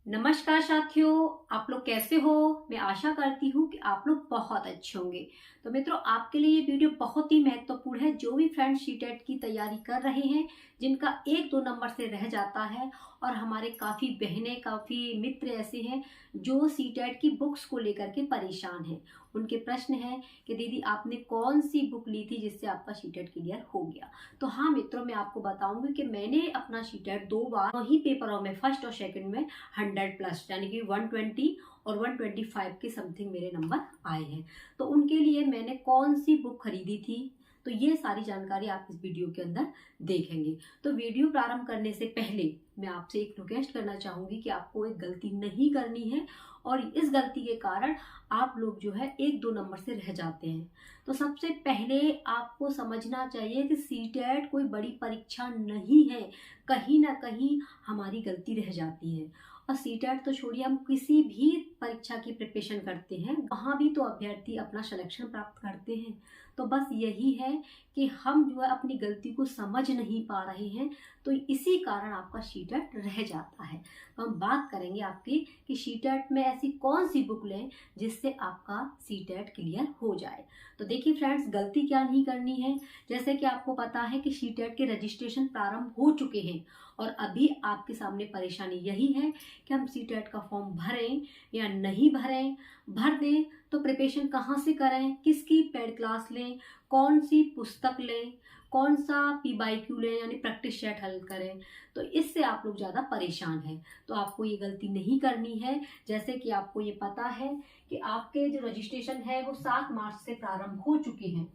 नमस्कार साथियों, आप लोग कैसे हो। मैं आशा करती हूँ कि आप लोग बहुत अच्छे होंगे। तो मित्रों, आपके लिए ये वीडियो बहुत ही महत्वपूर्ण है। जो भी फ्रेंड्स सीटेट की तैयारी कर रहे हैं, जिनका 1-2 नंबर से रह जाता है, और हमारे काफ़ी बहनें, काफ़ी मित्र ऐसे हैं जो सीटेट की बुक्स को लेकर के परेशान हैं। उनके प्रश्न है कि दीदी आपने कौन सी बुक ली थी जिससे आपका सीटेट क्लियर हो गया। तो हाँ मित्रों, मैं आपको बताऊंगी कि मैंने अपना सीटेट 2 बार वही पेपरों में, फर्स्ट और सेकंड में 100+ यानी कि 120 और 125 के समथिंग मेरे नंबर आए हैं। तो उनके लिए मैंने कौन सी बुक खरीदी थी, तो ये सारी जानकारी आप इस वीडियो के अंदर देखेंगे। तो वीडियो प्रारंभ करने से पहले मैं आपसे एक रिक्वेस्ट करना चाहूंगी कि आपको एक गलती नहीं करनी है, और इस गलती के कारण आप लोग जो है 1-2 नंबर से रह जाते हैं। तो सबसे पहले आपको समझना चाहिए कि सीटेट कोई बड़ी परीक्षा नहीं है। कहीं ना कहीं हमारी गलती रह जाती है। और सीटेट तो छोड़िए, हम किसी भी परीक्षा की प्रिपरेशन करते हैं, वहाँ भी तो अभ्यर्थी अपना सिलेक्शन प्राप्त करते हैं। तो बस यही है कि हम जो है अपनी गलती को समझ नहीं पा रहे हैं, तो इसी कारण आपका सीटेट रह जाता है। तो हम बात करेंगे आपकी कि सीटेट में ऐसी कौन सी बुक लें जिससे आपका सीटेट क्लियर हो जाए। तो देखिए फ्रेंड्स, गलती क्या नहीं करनी है। जैसे कि आपको पता है कि सीटेट के रजिस्ट्रेशन प्रारंभ हो चुके हैं, और अभी आपके सामने परेशानी यही है कि हम सीटेट का फॉर्म भरें या नहीं भरें। भर दें तो प्रिपरेशन कहाँ से करें, किसकी पेड क्लास लें, कौन सी पुस्तक लें, कौन सा PYQ लें यानी प्रैक्टिस सेट हल करें। तो इससे आप लोग ज़्यादा परेशान हैं। तो आपको ये गलती नहीं करनी है। जैसे कि आपको ये पता है कि आपके जो रजिस्ट्रेशन है वो 7 मार्च से प्रारंभ हो चुके हैं,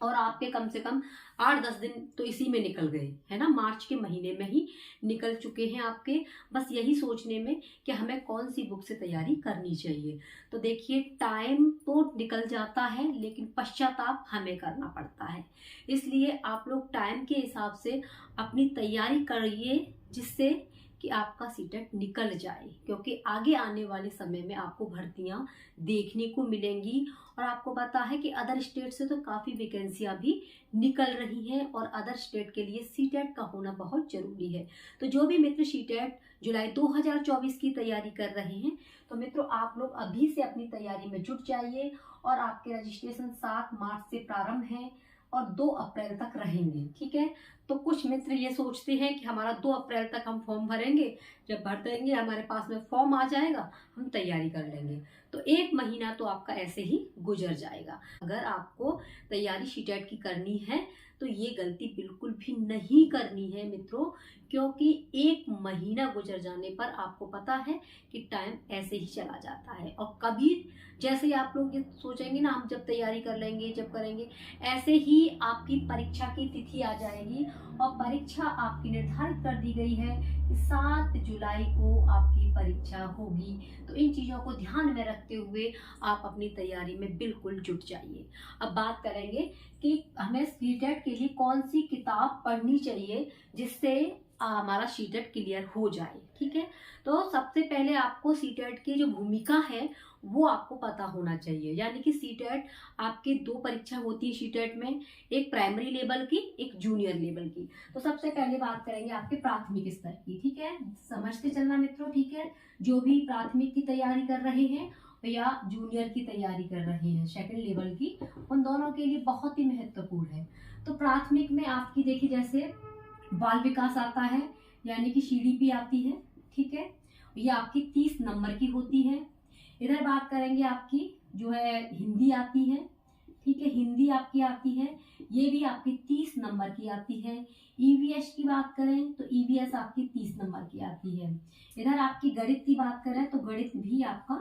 और आपके कम से कम 8-10 दिन तो इसी में निकल गए है ना, मार्च के महीने में ही निकल चुके हैं आपके, बस यही सोचने में कि हमें कौन सी बुक से तैयारी करनी चाहिए। तो देखिए, टाइम तो निकल जाता है लेकिन पश्चाताप हमें करना पड़ता है। इसलिए आप लोग टाइम के हिसाब से अपनी तैयारी करिए, जिससे कि आपका सीटेट निकल जाए, क्योंकि आगे आने वाले समय में आपको भर्तियां देखने को मिलेंगी। और आपको पता है कि अदर स्टेट से तो काफ़ी वैकेंसियां भी निकल रही हैं, और अदर स्टेट के लिए सीटेट का होना बहुत जरूरी है। तो जो भी मित्र सीटेट जुलाई 2024 की तैयारी कर रहे हैं, तो मित्रों आप लोग अभी से अपनी तैयारी में जुट जाइए। और आपके रजिस्ट्रेशन 7 मार्च से प्रारंभ है और 2 अप्रैल तक रहेंगे, ठीक है। तो कुछ मित्र ये सोचते हैं कि हमारा 2 अप्रैल तक हम फॉर्म भरेंगे, जब भर देंगे हमारे पास में फॉर्म आ जाएगा, हम तैयारी कर लेंगे। तो 1 महीना तो आपका ऐसे ही गुजर जाएगा। अगर आपको तैयारी सीटेट की करनी है तो ये गलती बिल्कुल भी नहीं करनी है मित्रों, क्योंकि 1 महीना गुजर जाने पर आपको पता है कि टाइम ऐसे ही चला जाता है। और कभी जैसे ही आप लोग ये सोचेंगे ना, हम जब तैयारी कर लेंगे, जब करेंगे, ऐसे ही आपकी परीक्षा की तिथि आ जाएगी। और परीक्षा आपकी निर्धारित कर दी गई है कि 7 जुलाई को आपकी परीक्षा होगी। तो इन चीज़ों को ध्यान में रखते हुए आप अपनी तैयारी में बिल्कुल जुट जाइए। अब बात करेंगे कि हमें सीटेट के लिए कौन सी किताब पढ़नी चाहिए जिससे हमारा सीटेट क्लियर हो जाए, ठीक है। तो सबसे पहले आपको सीटेट की जो भूमिका है वो आपको पता होना चाहिए। यानी कि सीटेट आपकी 2 परीक्षा होती है सीटेट में, एक प्राइमरी लेवल की, एक जूनियर लेवल की। तो सबसे पहले बात करेंगे आपके प्राथमिक स्तर की, ठीक है। समझते चलना मित्रों, ठीक है। जो भी प्राथमिक की तैयारी कर रहे हैं या जूनियर की तैयारी कर रहे हैं सेकंड लेवल की, उन दोनों के लिए बहुत ही महत्वपूर्ण है। तो प्राथमिक में आपकी देखिए, जैसे बाल विकास आता है, यानी कि CDP आती है, ठीक है। ये आपकी 30 नंबर की होती है। इधर बात करेंगे आपकी जो है हिंदी आती है, ठीक है। हिंदी आपकी आती है, ये भी आपकी 30 नंबर की आती है। EVS की बात करें तो EVS आपकी 30 नंबर की आती है। इधर आपकी गणित की बात करें तो गणित भी आपका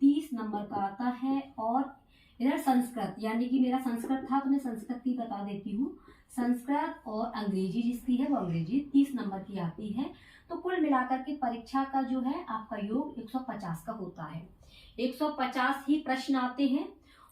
30 नंबर का आता है। और इधर संस्कृत, यानी कि मेरा संस्कृत था तो मैं संस्कृत की बता देती हूँ। संस्कृत और अंग्रेजी जिसकी है वो अंग्रेजी 30 नंबर की आती है। तो कुल मिलाकर के परीक्षा का जो है आपका योग 150 का होता है। 150 ही प्रश्न आते हैं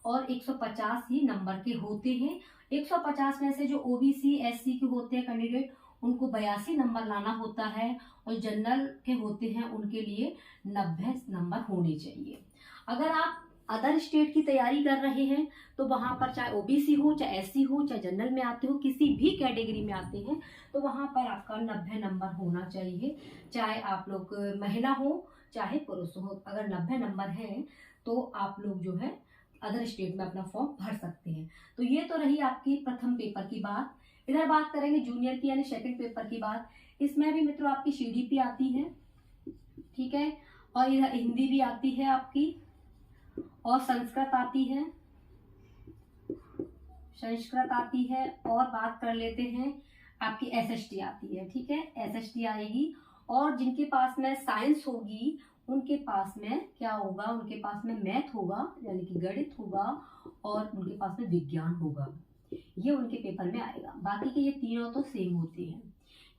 और 150 ही नंबर के होते हैं। 150 में से जो OBC SC के होते हैं कैंडिडेट, उनको 82 नंबर लाना होता है, और जनरल के होते हैं उनके लिए 90 नंबर होने चाहिए। अगर आप अदर स्टेट की तैयारी कर रहे हैं तो वहां पर चाहे OBC हो, चाहे SC हो, चाहे जनरल में आते हो, किसी भी कैटेगरी में आते हैं, तो वहां पर आपका 90 नंबर होना चाहिए। चाहे आप लोग महिला हो, चाहे पुरुष हो। अगर 90 नंबर है तो आप लोग जो है अदर स्टेट में अपना फॉर्म भर सकते हैं। तो ये तो रही आपकी प्रथम पेपर की बात। इधर बात करेंगे जूनियर की यानी सेकंड पेपर की बात। इसमें भी मित्रों आपकी सीडीपी आती है, ठीक है, और इधर हिंदी भी आती है आपकी, और संस्कृत आती है, संस्कृत आती है, और बात कर लेते हैं आपकी एसएसटी आती है, ठीक है, एसएसटी आएगी। और जिनके पास में साइंस होगी उनके पास में क्या होगा, उनके पास में मैथ होगा यानी कि गणित होगा, और उनके पास में विज्ञान होगा। ये उनके पेपर में आएगा। बाकी के ये तीनों तो सेम होते हैं।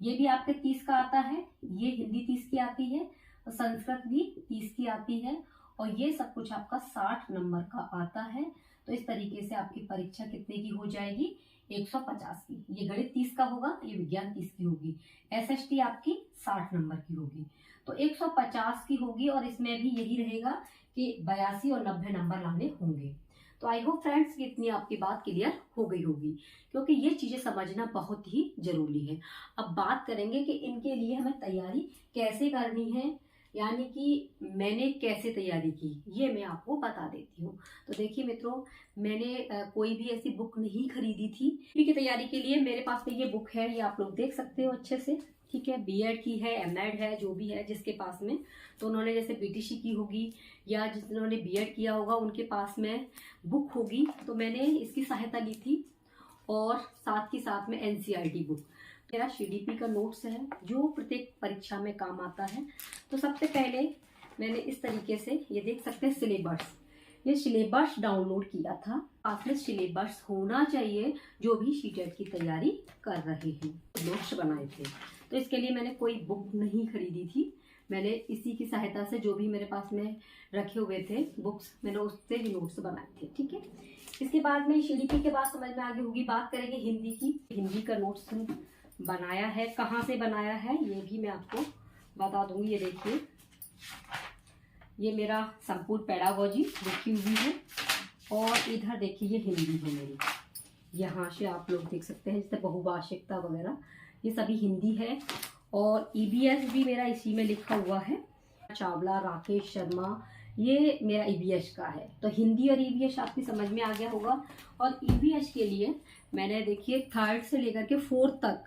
ये भी आपके 30 का आता है, ये हिंदी 30 की आती है, संस्कृत भी 30 की आती है, और ये सब कुछ आपका 60 नंबर का आता है। तो इस तरीके से आपकी परीक्षा कितने की हो जाएगी, 150 की। ये गणित 30 का होगा, ये विज्ञान 30 की होगी, एसएसटी आपकी 60 नंबर की होगी, तो 150 की होगी। और इसमें भी यही रहेगा कि 82 और 90 नंबर लाने होंगे। तो आई होप फ्रेंड्स कि इतनी आपकी बात क्लियर हो गई होगी, क्योंकि ये चीजें समझना बहुत ही जरूरी है। अब बात करेंगे कि इनके लिए हमें तैयारी कैसे करनी है, यानी कि मैंने कैसे तैयारी की, ये मैं आपको बता देती हूँ। तो देखिए मित्रों, मैंने कोई भी ऐसी बुक नहीं खरीदी थी की तैयारी के लिए। मेरे पास में ये बुक है, ये आप लोग देख सकते हो अच्छे से, ठीक है, बीएड की है, एमएड है, जो भी है जिसके पास में, तो उन्होंने जैसे बीटीसी की होगी या जिन्होंने बीएड किया होगा उनके पास में बुक होगी। तो मैंने इसकी सहायता ली थी, और साथ ही साथ में एनसीईआरटी बुक। मेरा सीडीपी का नोट्स है जो प्रत्येक परीक्षा में काम आता है। तो सबसे पहले मैंने इस तरीके से, ये देख सकते हैं सिलेबस, ये सिलेबस डाउनलोड किया था। पास में सिलेबस होना चाहिए जो भी सीटेट की तैयारी कर रहे हैं। नोट्स बनाए थे, तो इसके लिए मैंने कोई बुक नहीं खरीदी थी, मैंने इसी की सहायता से जो भी मेरे पास में रखे हुए थे बुक्स, मैंने उससे ही नोट्स बनाए थे, ठीक है। इसके बाद में सीडीपी के बाद समझ में आगे होगी। बात करेंगे हिंदी की। हिंदी का नोट्स बनाया है, कहाँ से बनाया है ये भी मैं आपको बता दूंगी। ये देखिए, ये मेरा संपूर्ण पेडागोजी लिखी हुई है, और इधर देखिए ये हिंदी है मेरी, यहाँ से आप लोग देख सकते हैं, जैसे बहुभाषिकता वगैरह ये सभी हिंदी है। और ईबीएस भी मेरा इसी में लिखा हुआ है, चावला, राकेश शर्मा, ये मेरा ईबीएस का है। तो हिंदी और ईबीएस आपकी समझ में आ गया होगा। और ईबीएस के लिए मैंने देखिए 3rd से लेकर के 4th तक,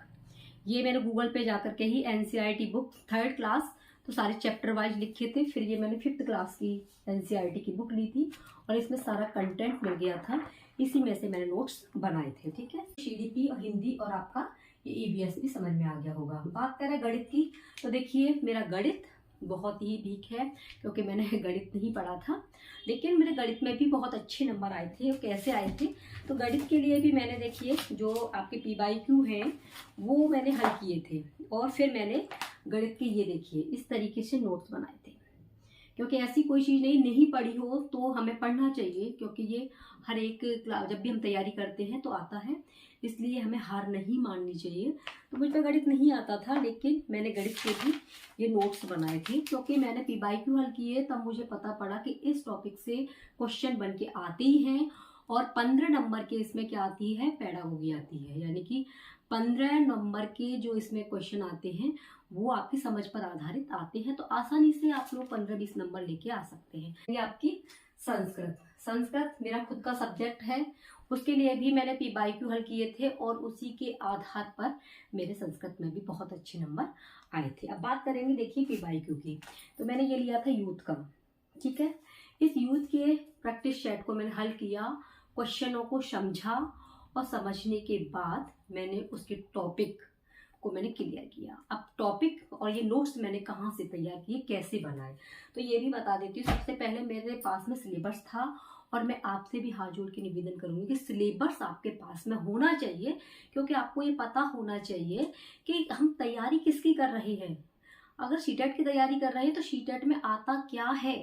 ये मैंने गूगल पे जाकर के ही एनसीईआरटी बुक 3rd क्लास, तो सारे चैप्टर वाइज लिखे थे। फिर ये मैंने 5th क्लास की एनसीईआरटी की बुक ली थी, और इसमें सारा कंटेंट मिल गया था, इसी में से मैंने नोट्स बनाए थे, ठीक है। सीडीपी और हिंदी और आपका ये ईबीएस भी समझ में आ गया होगा। बात करें गणित की, तो देखिए मेरा गणित बहुत ही वीक है, क्योंकि मैंने गणित नहीं पढ़ा था, लेकिन मेरे गणित में भी बहुत अच्छे नंबर आए थे। और कैसे आए थे, तो गणित के लिए भी मैंने देखिए जो आपके पीवाईक्यू हैं वो मैंने हल किए थे, और फिर मैंने गणित के ये देखिए इस तरीके से नोट्स बनाए थे। क्योंकि ऐसी कोई चीज़ नहीं पढ़ी हो तो हमें पढ़ना चाहिए, क्योंकि ये हर एक क्लास जब भी हम तैयारी करते हैं तो आता है, इसलिए हमें हार नहीं माननी चाहिए। तो मुझ पर गणित नहीं आता था, लेकिन मैंने गणित के भी ये नोट्स बनाए थे, क्योंकि मैंने पीवाईक्यू हल किए तब मुझे पता पड़ा कि इस टॉपिक से क्वेश्चन बन के आते ही हैं। और 15 नंबर के इसमें क्या आती है, पेडागोगी आती है, यानी कि 15 नंबर के जो इसमें क्वेश्चन आते हैं वो आपकी समझ पर आधारित आते हैं। तो आसानी से आप लोग 15-20 नंबर लेके आ सकते हैं। ये आपकी संस्कृत, संस्कृत मेरा खुद का सब्जेक्ट है, उसके लिए भी मैंने पीवाईक्यू हल किए थे, और उसी के आधार पर मेरे संस्कृत में भी बहुत अच्छे नंबर आए थे। अब बात करेंगे देखिए पीवाईक्यू की, तो मैंने ये लिया था यूथ का, ठीक है। इस यूथ के प्रैक्टिस सेट को मैंने हल किया, क्वेश्चनों को समझा, और समझने के बाद मैंने उसके टॉपिक को मैंने क्लियर किया। अब टॉपिक और ये नोट्स मैंने कहाँ से तैयार किए, कैसे बनाए, तो ये भी बता देती हूँ। सबसे पहले मेरे पास में सिलेबस था, और मैं आपसे भी हाथ जोड़ के निवेदन करूंगी कि सिलेबस आपके पास में होना चाहिए, क्योंकि आपको ये पता होना चाहिए कि हम तैयारी किसकी कर रहे हैं। अगर सीटेट की तैयारी कर रहे हैं तो सीटेट में आता क्या है,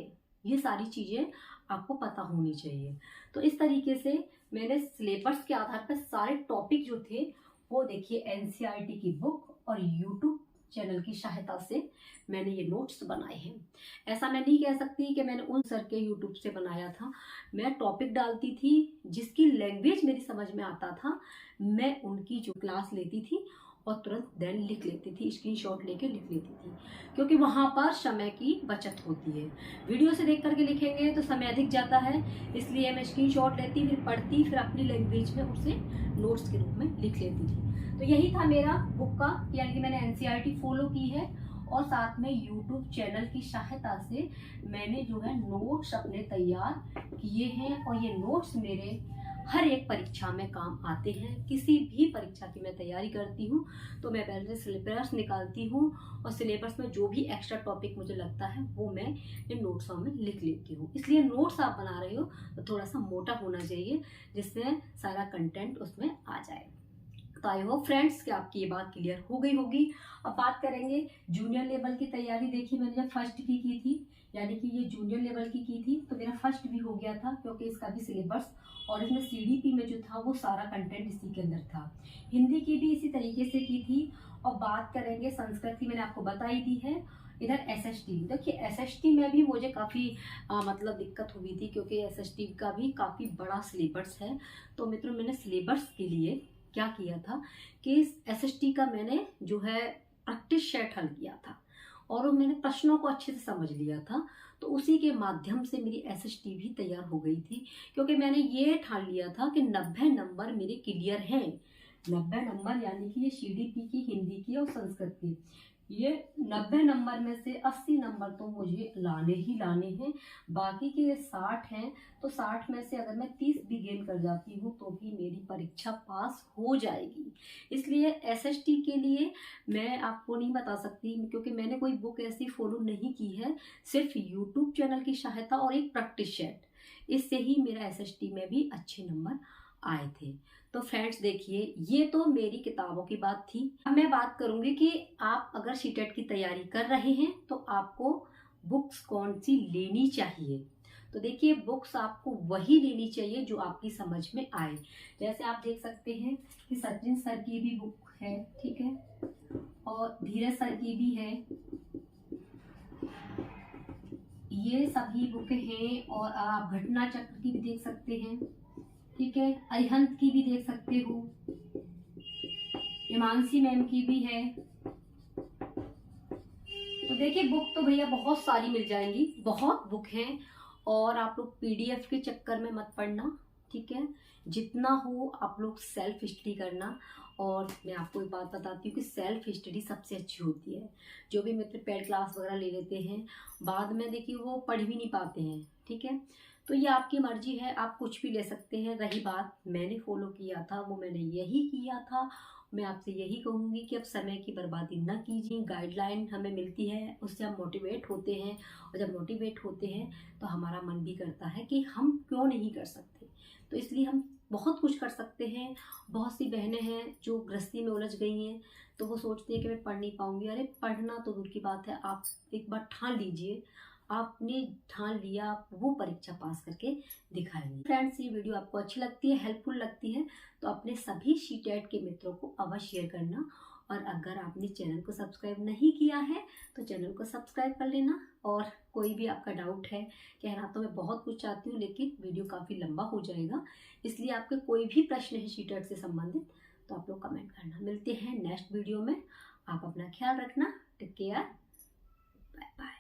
ये सारी चीज़ें आपको पता होनी चाहिए। तो इस तरीके से मैंने सिलेबस के आधार पर सारे टॉपिक जो थे वो देखिए एनसीईआरटी की बुक और यूट्यूब चैनल की सहायता से मैंने ये नोट्स बनाए हैं। ऐसा मैं नहीं कह सकती कि मैंने उन सर के यूट्यूब से बनाया था, मैं टॉपिक डालती थी, जिसकी लैंग्वेज मेरी समझ में आता था मैं उनकी जो क्लास लेती थी और तुरंत देन लिख लेती थी, स्क्रीनशॉट लेके लिख लेती थी, क्योंकि वहाँ पर समय की बचत होती है। वीडियो से देख करके लिखेंगे तो समय अधिक जाता है, इसलिए मैं स्क्रीनशॉट लेती, फिर पढ़ती, फिर अपनी लैंग्वेज में उसे नोट्स के रूप में लिख लेती थी। तो यही था मेरा बुक का, यानी कि मैंने एनसीईआरटी फॉलो की है और साथ में यूट्यूब चैनल की सहायता से मैंने जो है नोट्स अपने तैयार किए हैं, और ये नोट्स मेरे हर एक परीक्षा में काम आते हैं। किसी भी परीक्षा की मैं तैयारी करती हूँ तो मैं पहले सिलेबस निकालती हूँ, और सिलेबस में जो भी एक्स्ट्रा टॉपिक मुझे लगता है वो मैं इन नोट्सों में लिख लेती हूँ। इसलिए नोट्स आप बना रहे हो तो थोड़ा सा मोटा होना चाहिए, जिससे सारा कंटेंट उसमें आ जाए। तो आई होप फ्रेंड्स कि आपकी ये बात क्लियर हो गई होगी। अब बात करेंगे जूनियर लेवल की तैयारी। देखिए, मैंने जब फर्स्ट की थी, यानी कि ये जूनियर लेवल की थी, तो मेरा फर्स्ट भी हो गया था, क्योंकि इसका भी सिलेबस और इसमें सीडीपी में जो था वो सारा कंटेंट इसी के अंदर था। हिंदी की भी इसी तरीके से की थी। और बात करेंगे संस्कृत की, मैंने आपको बताई दी है। इधर एसएसटी, देखिए एसएसटी में भी मुझे काफ़ी मतलब दिक्कत हुई थी, क्योंकि एसएसटी का भी काफ़ी बड़ा सिलेबस है। तो मित्रों, मैंने सिलेबस के लिए क्या किया था कि एसएसटी का मैंने जो है प्रैक्टिस सेट हल किया था, और मैंने प्रश्नों को अच्छे से समझ लिया था। तो उसी के माध्यम से मेरी एसएसटी भी तैयार हो गई थी, क्योंकि मैंने ये ठान लिया था कि 90 नंबर मेरे क्लियर हैं। 90 नंबर यानी कि ये सीडीपी की, हिंदी की और संस्कृत की, ये 90 नंबर में से 80 नंबर तो मुझे लाने ही लाने हैं। बाकी के ये 60 हैं, तो 60 में से अगर मैं 30 भी गेन कर जाती हूँ तो भी मेरी परीक्षा पास हो जाएगी। इसलिए एसएसटी के लिए मैं आपको नहीं बता सकती, क्योंकि मैंने कोई बुक ऐसी फॉलो नहीं की है, सिर्फ यूट्यूब चैनल की सहायता और एक प्रैक्टिस सेट, इससे ही मेरा एसएसटी में भी अच्छे नंबर आए थे। तो फ्रेंड्स देखिए, ये तो मेरी किताबों की बात थी। अब मैं बात करूंगी कि आप अगर सीटेट की तैयारी कर रहे हैं तो आपको बुक्स कौन सी लेनी चाहिए। तो देखिए, बुक्स आपको वही लेनी चाहिए जो आपकी समझ में आए। जैसे आप देख सकते हैं कि सचिन सर की भी बुक है, ठीक है, और धीरज सर की भी है, ये सभी बुक हैं। और आप घटना चक्र की भी देख सकते हैं, ठीक है, अरिहंत की भी देख सकते हो, हिमांशी मैम की भी है। तो देखिए, बुक तो भैया बहुत सारी मिल जाएंगी, बहुत बुक हैं। और आप लोग पीडीएफ के चक्कर में मत पड़ना, ठीक है, जितना हो आप लोग सेल्फ स्टडी करना। और मैं आपको एक बात बताती हूँ कि सेल्फ स्टडी सबसे अच्छी होती है। जो भी मित्र पेड क्लास वगैरह ले लेते हैं, बाद में देखिए वो पढ़ भी नहीं पाते हैं, ठीक है। तो ये आपकी मर्जी है, आप कुछ भी ले सकते हैं। रही बात मैंने फॉलो किया था, वो मैंने यही किया था। मैं आपसे यही कहूँगी कि अब समय की बर्बादी न कीजिए। गाइडलाइन हमें मिलती है, उससे हम मोटिवेट होते हैं, और जब मोटिवेट होते हैं तो हमारा मन भी करता है कि हम क्यों नहीं कर सकते। तो इसलिए हम बहुत कुछ कर सकते हैं। बहुत सी बहनें हैं जो गृहस्थी में उलझ गई हैं, तो वो सोचती हैं कि मैं पढ़ नहीं पाऊंगी। अरे पढ़ना तो दूर की बात है, आप एक बार ठान लीजिए, आपने ठान लिया, आप वो परीक्षा पास करके दिखाएंगे। फ्रेंड्स, ये वीडियो आपको अच्छी लगती है, हेल्पफुल लगती है, तो अपने सभी सीटेट के मित्रों को अवश्य शेयर करना। और अगर आपने चैनल को सब्सक्राइब नहीं किया है तो चैनल को सब्सक्राइब कर लेना। और कोई भी आपका डाउट है, कहना तो मैं बहुत कुछ चाहती हूँ, लेकिन वीडियो काफ़ी लंबा हो जाएगा, इसलिए आपके कोई भी प्रश्न है सीटेट से संबंधित तो आप लोग कमेंट करना। मिलते हैं नेक्स्ट वीडियो में। आप अपना ख्याल रखना। Take care, bye bye.